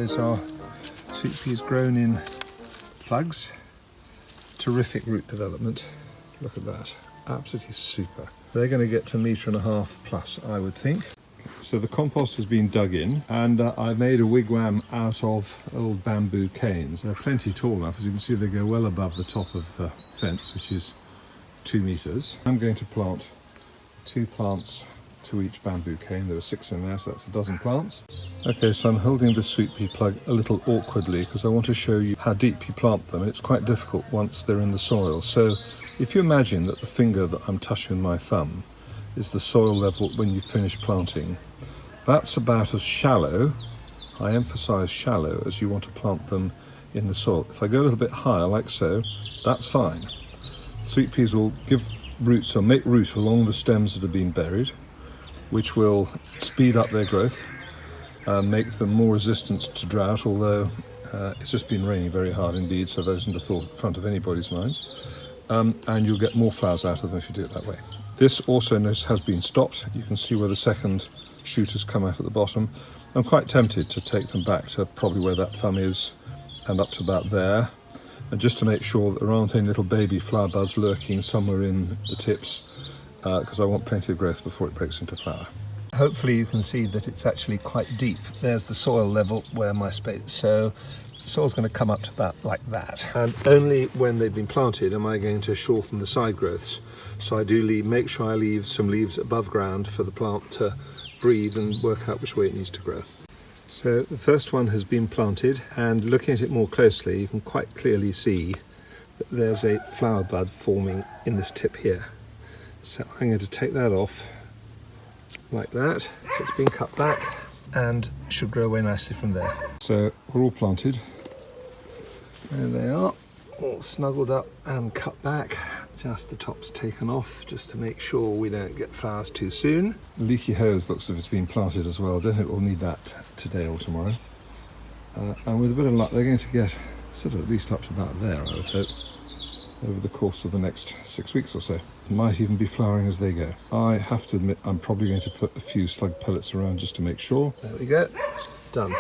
those are sweet peas grown in plugs. Terrific root development. Look at that, absolutely super. They're going to get to 1.5 meters plus, I would think. So the compost has been dug in, and I've made a wigwam out of old bamboo canes. They're plenty tall enough. As you can see, they go well above the top of the fence, which is 2 meters. I'm going to plant 2 plants to each bamboo cane. There are 6 in there, so that's a dozen plants. Okay, so I'm holding the sweet pea plug a little awkwardly because I want to show you how deep you plant them. It's quite difficult once they're in the soil. So if you imagine that the finger that I'm touching with my thumb is the soil level when you finish planting, that's about as shallow, I emphasize shallow, as you want to plant them in the soil. If I go a little bit higher, like so, that's fine. Sweet peas will give roots, or make root along the stems that have been buried, which will speed up their growth and make them more resistant to drought, although it's just been raining very hard indeed, so that isn't a thought at front of anybody's minds. And you'll get more flowers out of them if you do it that way. This also has been stopped. You can see where the second shoot has come out at the bottom. I'm quite tempted to take them back to probably where that thumb is and up to about there, and just to make sure that there aren't any little baby flower buds lurking somewhere in the tips, because I want plenty of growth before it breaks into flower. Hopefully you can see that it's actually quite deep. There's the soil level where my space, so the soil's going to come up to about like that. And only when they've been planted am I going to shorten the side growths. So I do make sure I leave some leaves above ground for the plant to breathe and work out which way it needs to grow. So the first one has been planted, and looking at it more closely you can quite clearly see that there's a flower bud forming in this tip here. So I'm going to take that off like that. So it's been cut back and should grow away nicely from there. So we're all planted. There they are, all snuggled up and cut back. Just the top's taken off just to make sure we don't get flowers too soon. The leaky hose looks as if it's been planted as well. I don't think we'll need that today or tomorrow. And with a bit of luck they're going to get sort of at least up to about there, I would hope, over the course of the next 6 weeks or so. Might even be flowering as they go. I have to admit I'm probably going to put a few slug pellets around just to make sure. There we go, done.